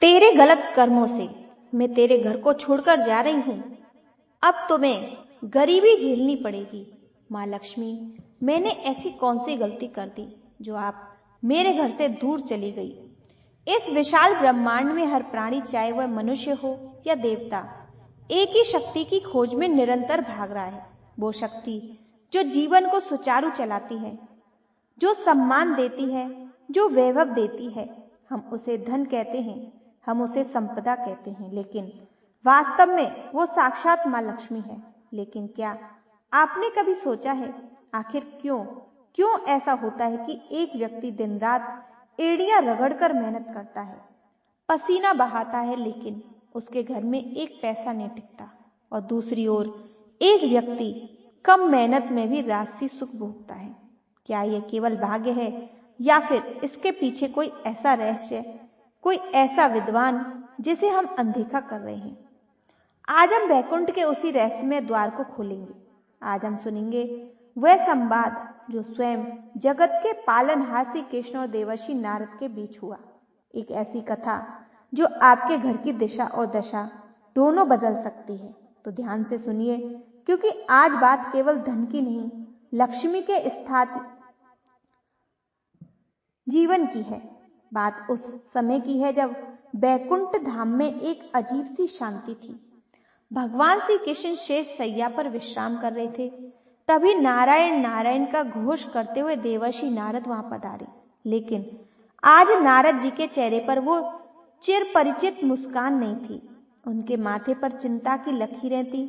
तेरे गलत कर्मों से मैं तेरे घर को छोड़कर जा रही हूं। अब तुम्हें गरीबी झेलनी पड़ेगी। माँ लक्ष्मी, मैंने ऐसी कौन सी गलती कर दी जो आप मेरे घर से दूर चली गई? इस विशाल ब्रह्मांड में हर प्राणी, चाहे वह मनुष्य हो या देवता, एक ही शक्ति की खोज में निरंतर भाग रहा है। वो शक्ति जो जीवन को सुचारू चलाती है, जो सम्मान देती है, जो वैभव देती है। हम उसे धन कहते हैं, हम उसे संपदा कहते हैं, लेकिन वास्तव में वो साक्षात माँ लक्ष्मी है। लेकिन क्या आपने कभी सोचा है आखिर क्यों ऐसा होता है कि एक व्यक्ति दिन रात एड़ियां रगड़कर मेहनत करता है, पसीना बहाता है, लेकिन उसके घर में एक पैसा नहीं टिकता, और दूसरी ओर एक व्यक्ति कम मेहनत में भी राजसी सुख भोगता है? क्या यह केवल भाग्य है या फिर इसके पीछे कोई ऐसा रहस्य, कोई ऐसा विद्वान जिसे हम अनदेखा कर रहे हैं? आज हम वैकुंठ के उसी रहस्यमय द्वार को खोलेंगे। आज हम सुनेंगे वह संवाद जो स्वयं जगत के पालनहार श्री कृष्ण और देवर्षि नारद के बीच हुआ। एक ऐसी कथा जो आपके घर की दिशा और दशा दोनों बदल सकती है। तो ध्यान से सुनिए, क्योंकि आज बात केवल धन की नहीं, लक्ष्मी के स्थापित जीवन की है। बात उस समय की है जब बैकुंठ धाम में एक अजीब सी शांति थी। भगवान श्री कृष्ण शेष शैया पर विश्राम कर रहे थे। तभी नारायण नारायण का घोष करते हुए देवर्षि नारद वहां पधारे। लेकिन आज नारद जी के चेहरे पर वो चिर परिचित मुस्कान नहीं थी। उनके माथे पर चिंता की लकीरें थी।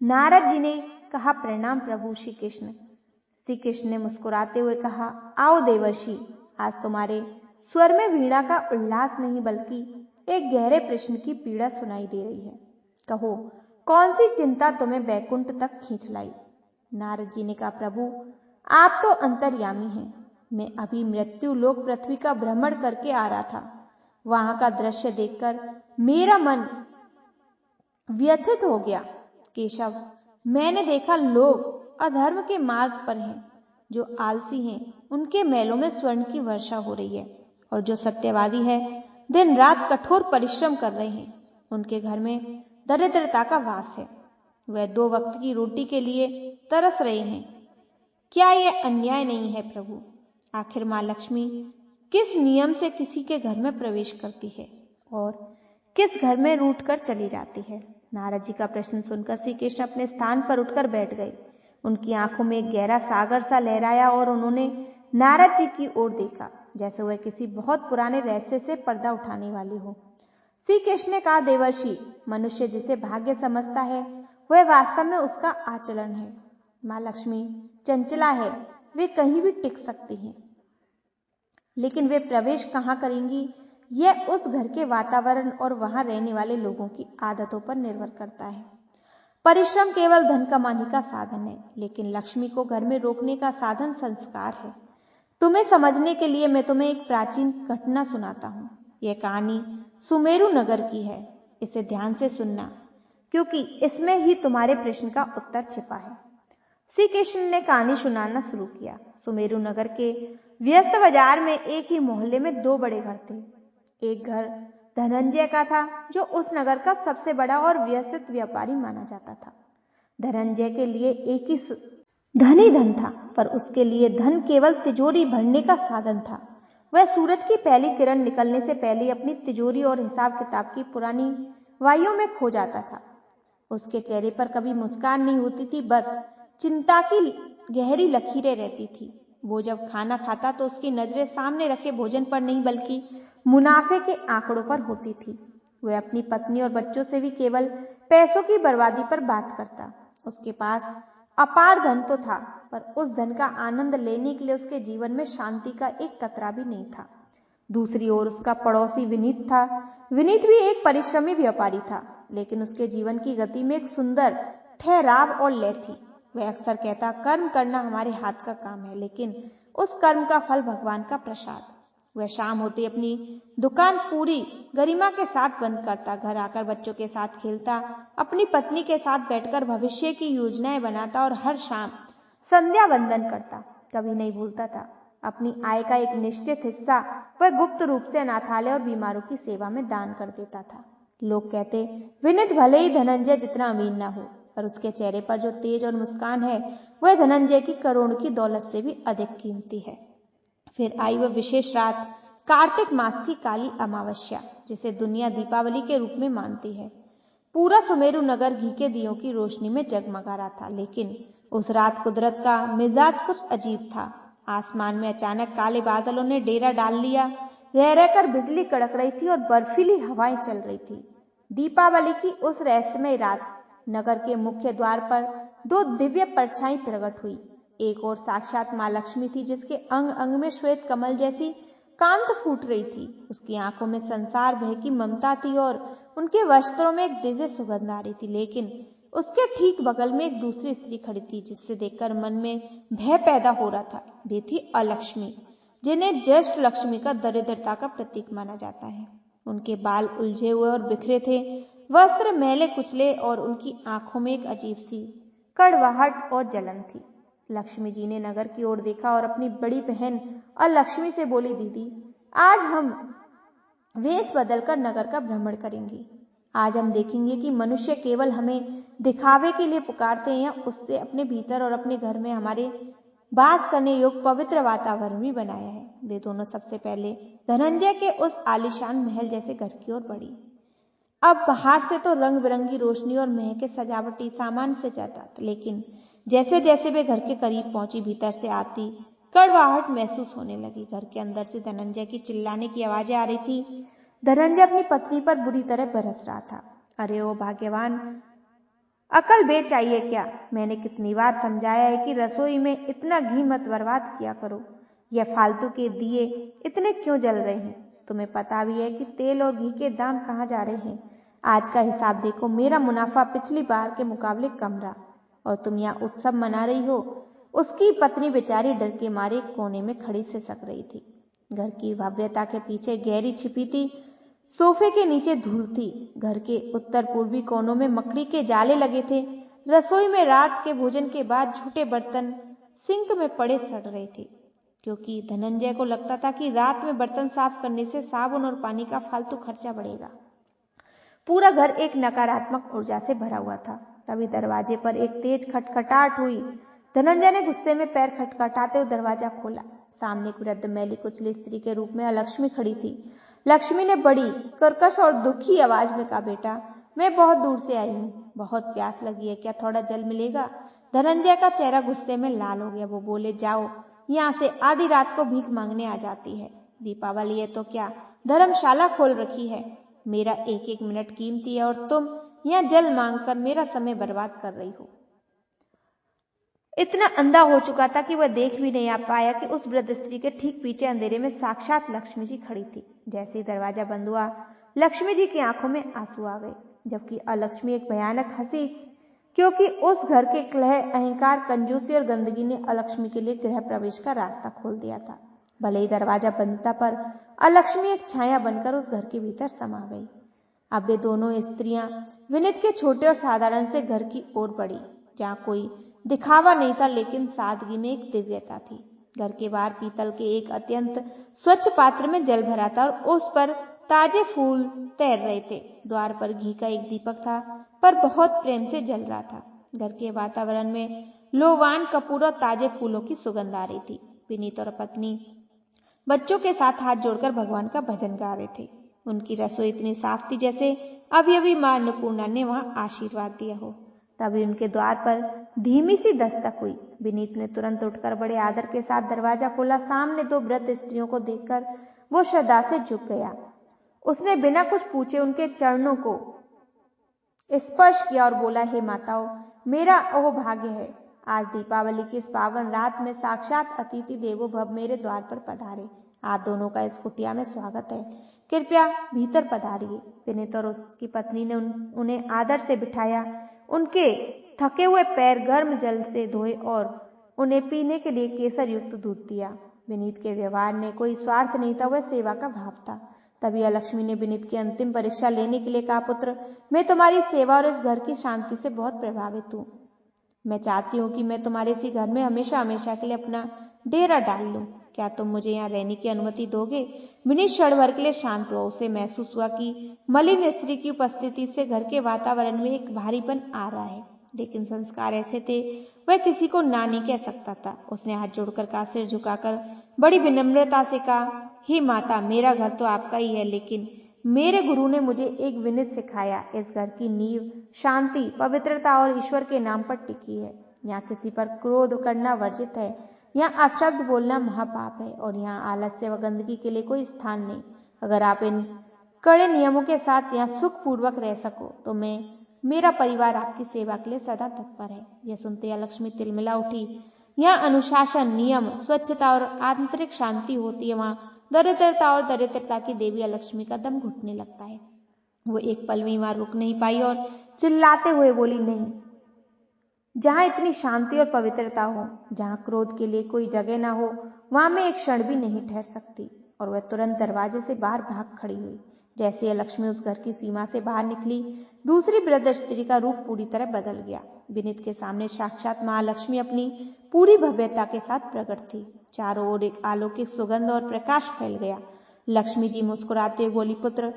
नारद जी ने कहा, प्रणाम प्रभु श्री कृष्ण। श्री कृष्ण ने मुस्कुराते हुए कहा, आओ देवर्षि, आज तुम्हारे स्वर में वीणा का उल्लास नहीं बल्कि एक गहरे प्रश्न की पीड़ा सुनाई दे रही है। कहो, कौन सी चिंता तुम्हें बैकुंठ तक खींच लाई? नारद जी ने कहा, प्रभु आप तो अंतर्यामी हैं। मैं अभी मृत्यु लोक पृथ्वी का भ्रमण करके आ रहा था। वहां का दृश्य देखकर मेरा मन व्यथित हो गया। केशव, मैंने देखा लोग अधर्म के मार्ग पर हैं। जो आलसी हैं उनके महलों में स्वर्ण की वर्षा हो रही है, और जो सत्यवादी है दिन रात कठोर परिश्रम कर रहे हैं, उनके घर में दरिद्रता का वास है। वह 2 वक्त की रोटी के लिए तरस रहे हैं। क्या यह अन्याय नहीं है प्रभु? आखिर माँ लक्ष्मी किस नियम से किसी के घर में प्रवेश करती है और किस घर में रूठ कर चली जाती है? नारद जी का प्रश्न सुनकर श्री कृष्ण अपने स्थान पर उठकर बैठ गए। उनकी आंखों में एक गहरा सागर सा लहराया और उन्होंने नारद जी की ओर देखा, जैसे वह किसी बहुत पुराने रहस्य से पर्दा उठाने वाली हो। श्री कृष्ण ने कहा, देवर्षि, मनुष्य जिसे भाग्य समझता है वह वास्तव में उसका आचरण है। माँ लक्ष्मी चंचला है, वे कहीं भी टिक सकती हैं, लेकिन वे प्रवेश कहाँ करेंगी यह उस घर के वातावरण और वहां रहने वाले लोगों की आदतों पर निर्भर करता है। परिश्रम केवल धन कमाने का साधन है, लेकिन लक्ष्मी को घर में रोकने का साधन संस्कार है। तुम्हें समझने के लिए मैं तुम्हें एक प्राचीन घटना सुनाता हूँ। यह कहानी सुमेरु नगर की है। इसे ध्यान से सुनना, क्योंकि इसमें ही तुम्हारे प्रश्न का उत्तर छिपा है। श्री कृष्ण ने कहानी सुनाना शुरू किया। सुमेरु नगर के व्यस्त बाजार में एक ही मोहल्ले में 2 बड़े घर थे। एक घर धनंजय का था, जो उस नगर का सबसे बड़ा और व्यस्त व्यापारी माना जाता था। धनंजय के लिए एक ही धन ही धन था, पर उसके लिए धन केवल तिजोरी भरने का साधन था। वह सूरज की पहली किरण निकलने से पहले अपनी तिजोरी और हिसाब किताब की पुरानी वाइयों में खो जाता था। उसके चेहरे पर कभी मुस्कान नहीं होती थी, बस चिंता की गहरी लकीरें रहती थी। वो जब खाना खाता तो उसकी नजरें सामने रखे भोजन पर नहीं बल्कि मुनाफे के आंकड़ों पर होती थी। वह अपनी पत्नी और बच्चों से भी केवल पैसों की बर्बादी पर बात करता। उसके पास अपार धन तो था, पर उस धन का आनंद लेने के लिए उसके जीवन में शांति का एक कतरा भी नहीं था। दूसरी ओर उसका पड़ोसी विनीत था। विनीत भी एक परिश्रमी व्यापारी था, लेकिन उसके जीवन की गति में एक सुंदर ठहराव और लय थी। वह अक्सर कहता, कर्म करना हमारे हाथ का काम है, लेकिन उस कर्म का फल भगवान का प्रसाद। वह शाम होते अपनी दुकान पूरी गरिमा के साथ बंद करता, घर आकर बच्चों के साथ खेलता, अपनी पत्नी के साथ बैठकर भविष्य की योजनाएं बनाता और हर शाम संध्या वंदन करता। कभी नहीं भूलता था अपनी आय का एक निश्चित हिस्सा वह गुप्त रूप से अनाथालय और बीमारों की सेवा में दान कर देता था। लोग कहते, विनीत भले ही धनंजय जितना अमीर ना हो, पर उसके चेहरे पर जो तेज और मुस्कान है वह धनंजय की करोड़ की दौलत से भी अधिक कीमती है। फिर आई वह विशेष रात, कार्तिक मास की काली अमावस्या, जिसे दुनिया दीपावली के रूप में मानती है। पूरा सुमेरु नगर घी के दियों की रोशनी में जगमगा रहा था, लेकिन उस रात कुदरत का मिजाज कुछ अजीब था। आसमान में अचानक काले बादलों ने डेरा डाल लिया। रह रहकर बिजली कड़क रही थी और बर्फीली हवाएं चल रही थी। दीपावली की उस रहस्यमय रात नगर के मुख्य द्वार पर दो दिव्य परछाई प्रकट हुई। एक और साक्षात मां लक्ष्मी थी, जिसके अंग अंग में श्वेत कमल जैसी कांत फूट रही थी। उसकी आंखों में संसार भय की ममता थी और उनके वस्त्रों में एक दिव्य सुगंध आ रही थी। लेकिन उसके ठीक बगल में एक दूसरी स्त्री खड़ी थी, जिससे देखकर मन में भय पैदा हो रहा था। वे थी अलक्ष्मी, जिन्हें ज्येष्ठ लक्ष्मी का दरिद्रता का प्रतीक माना जाता है। उनके बाल उलझे हुए और बिखरे थे, वस्त्र मैले कुचले और उनकी आंखों में एक अजीब सी कड़वाहट और जलन थी। लक्ष्मी जी ने नगर की ओर देखा और अपनी बड़ी बहन अलक्ष्मी से बोली, दीदी, आज हम वेश बदलकर नगर का भ्रमण करेंगे। आज हम देखेंगे कि मनुष्य केवल हमें दिखावे के लिए पुकारते हैं या उससे अपने भीतर और अपने घर में हमारे वास करने योग्य पवित्र वातावरण भी बनाया है। वे दोनों सबसे पहले धनंजय के उस आलीशान महल जैसे घर की ओर बढ़ी। अब बाहर से तो रंग बिरंगी रोशनी और महके सजावटी सामान से जाता, लेकिन जैसे जैसे वे घर के करीब पहुंची, भीतर से आती कड़वाहट महसूस होने लगी। घर के अंदर से धनंजय की चिल्लाने की आवाजें आ रही थी। धनंजय अपनी पत्नी पर बुरी तरह बरस रहा था। अरे ओ भाग्यवान, अकल बेचाइए क्या? मैंने कितनी बार समझाया है कि रसोई में इतना घी मत बर्बाद किया करो। यह फालतू के दिए इतने क्यों जल रहे हैं? तुम्हें पता भी है कि तेल और घी के दाम कहाँ जा रहे हैं। आज का हिसाब देखो, मेरा मुनाफा पिछली बार के मुकाबले कम रहा और तुम यहाँ उत्सव मना रही हो। उसकी पत्नी बेचारी डर के मारे कोने में खड़ी सिसक रही थी। घर की भव्यता के पीछे गहरी छिपी थी सोफे के नीचे धूल थी। घर के उत्तर पूर्वी कोनों में मकड़ी के जाले लगे थे। रसोई में रात के भोजन के बाद झूठे बर्तन सिंक में पड़े सड़ रहे थे, क्योंकि धनंजय को लगता था कि रात में बर्तन साफ करने से साबुन और पानी का फालतू खर्चा बढ़ेगा। पूरा घर एक नकारात्मक ऊर्जा से भरा हुआ था। तभी दरवाजे पर एक तेज खटखटाहट हुई। धनंजय ने गुस्से में पैर खटखटाते हुए दरवाजा खोला। सामने एक वृद्ध मैली कुचली स्त्री के रूप में अलक्ष्मी खड़ी थी। लक्ष्मी ने बड़ी कर्कश और दुखी आवाज में कहा, बेटा, मैं बहुत दूर से आई हूँ, बहुत प्यास लगी है, क्या थोड़ा जल मिलेगा? धनंजय का चेहरा गुस्से में लाल हो गया। वो बोले, जाओ, यहाँ से आधी रात को भीख मांगने आ जाती है। दीपावली है तो क्या धर्मशाला खोल रखी है? मेरा एक एक मिनट कीमती है और तुम यहाँ जल मांगकर मेरा समय बर्बाद कर रही हो। इतना अंधा हो चुका था कि वह देख भी नहीं आ पाया कि उस वृद्ध स्त्री के ठीक पीछे अंधेरे में साक्षात लक्ष्मी जी खड़ी थी। जैसे ही दरवाजा बंद हुआ, लक्ष्मी जी की आंखों में आंसू आ गए, जबकि अलक्ष्मी एक भयानक हंसी, क्योंकि उस घर के कलह, अहंकार, कंजूसी और गंदगी ने अलक्ष्मी के लिए गृह प्रवेश का रास्ता खोल दिया था। भले ही दरवाजा बंद था, पर अलक्ष्मी एक छाया बनकर उस घर के भीतर समा गई। अब वे दोनों स्त्रियां विनीत के छोटे और साधारण से घर की ओर बढ़ी, जहाँ कोई दिखावा नहीं था, लेकिन सादगी में एक दिव्यता थी। घर के बाहर पीतल के एक अत्यंत स्वच्छ पात्र में जल भरा था और उस पर ताजे फूल तैर रहे थे। द्वार पर घी का एक दीपक था, पर बहुत प्रेम से जल रहा था। घर के वातावरण में लोवान कपूर और ताजे फूलों की सुगंध आ रही थी। विनीत और पत्नी बच्चों के साथ हाथ जोड़कर भगवान का भजन गा रहे थे। उनकी रसोई इतनी साफ थी जैसे अभी अभी मां अन्नपूर्णा ने वहां आशीर्वाद दिया हो। तभी उनके द्वार पर धीमी सी दस्तक हुई। विनीत ने तुरंत उठकर बड़े आदर के साथ दरवाजा खोला। सामने दो वृद्ध स्त्रियों को देखकर वो श्रद्धा से झुक गया। उसने बिना कुछ पूछे उनके चरणों को स्पर्श किया और बोला, हे माताओं, मेरा ओह भाग्य है, आज दीपावली की इस पावन रात में साक्षात अतिथि देवो भव मेरे द्वार पर पधारे। आप दोनों का इस कुटिया में स्वागत है, कृपया भीतर पधारिए। विनीत और उसकी पत्नी ने उन्हें आदर से बिठाया। उनके थके हुए पैर गर्म जल से धोए और उन्हें पीने के लिए केसर युक्त दूध दिया। विनीत के व्यवहार में कोई स्वार्थ नहीं था, वह सेवा का भाव था। तभी अलक्ष्मी ने विनीत की अंतिम परीक्षा लेने के लिए कहा, पुत्र, मैं तुम्हारी सेवा और इस घर की शांति से बहुत प्रभावित हूँ। मैं चाहती हूँ कि मैं तुम्हारे इसी घर में हमेशा हमेशा के लिए अपना डेरा डाल लूं। क्या तुम मुझे यहाँ रहने की अनुमति दोगे? विनीत क्षण भर के लिए शांत हुआ। उसे महसूस हुआ कि मलिन स्त्री की उपस्थिति से घर के वातावरण में एक भारीपन आ रहा है, लेकिन संस्कार ऐसे थे वह किसी को ना नहीं कह सकता था। उसने हाथ जोड़कर का सिर झुकाकर बड़ी विनम्रता से कहा, हे माता, मेरा घर तो आपका ही है, लेकिन मेरे गुरु ने मुझे एक विनय सिखाया। इस घर की नींव शांति, पवित्रता और ईश्वर के नाम पर टिकी है। यहाँ किसी पर क्रोध करना वर्जित है, यहाँ अपशब्द बोलना महापाप है और यहाँ आलस्य व गंदगी के लिए कोई स्थान नहीं। अगर आप इन कड़े नियमों के साथ यहाँ सुखपूर्वक रह सको तो मेरा परिवार आपकी सेवा के लिए सदा तत्पर है। यह सुनते लक्ष्मी तिलमिला उठी। यहाँ अनुशासन, नियम, स्वच्छता और आंतरिक शांति होती है, वहां दरिद्रता और दरिद्रता की देवी लक्ष्मी का दम घुटने लगता है। वो एक पल भी वहां रुक नहीं पाई और चिल्लाते हुए बोली, नहीं, जहां इतनी शांति और पवित्रता हो, जहां क्रोध के लिए कोई जगह ना हो, वहां मैं एक क्षण भी नहीं ठहर सकती। और वह तुरंत दरवाजे से बाहर भाग खड़ी हुई। जैसे यह लक्ष्मी उस घर की सीमा से बाहर निकली, दूसरी वृद्ध स्त्री का रूप पूरी तरह बदल गया। विनीत के सामने साक्षात महालक्ष्मी अपनी पूरी भव्यता के साथ प्रकट थी। चारों ओर एक अलौकिक सुगंध और प्रकाश फैल गया। लक्ष्मी जी मुस्कुराते हुए बोली, पुत्र,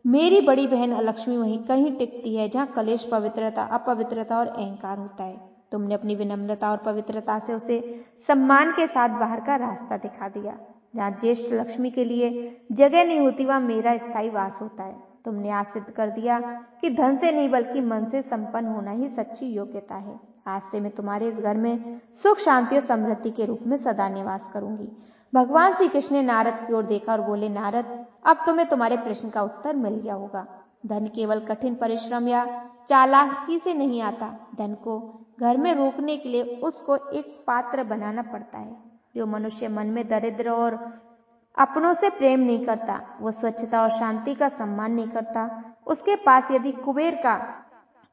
मेरी बड़ी बहन लक्ष्मी वहीं कहीं टिकती है जहां कलेश, पवित्रता, अपवित्रता और अहंकार होता है। तुमने अपनी विनम्रता और पवित्रता से उसे सम्मान के साथ बाहर का रास्ता दिखा दिया। जहां ज्येष्ठ लक्ष्मी के लिए जगह नहीं होती, वहां मेरा स्थायी वास होता है। तुमने आज सिद्ध कर दिया कि धन से नहीं बल्कि मन से संपन्न होना ही सच्ची योग्यता है। आज से मैं तुम्हारे इस घर में सुख, शांति और समृद्धि के रूप में सदा निवास करूंगी। भगवान श्री कृष्ण ने नारद की ओर देखा और बोले, नारद, अब तुम्हें तुम्हारे प्रश्न का उत्तर मिल गया होगा। धन केवल कठिन परिश्रम या चालाकी से नहीं आता। धन को घर में रोकने के लिए उसको एक पात्र बनाना पड़ता है। जो मनुष्य मन में दरिद्र और अपनों से प्रेम नहीं करता, वो स्वच्छता और शांति का सम्मान नहीं करता, उसके पास यदि कुबेर का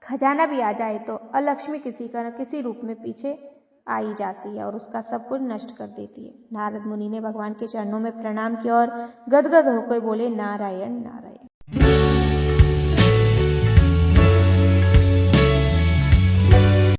खजाना भी आ जाए तो अलक्ष्मी किसी रूप में पीछे आई जाती है और उसका सब कुछ नष्ट कर देती है। नारद मुनि ने भगवान के चरणों में प्रणाम किया और गदगद होकर बोले, नारायण नारायण।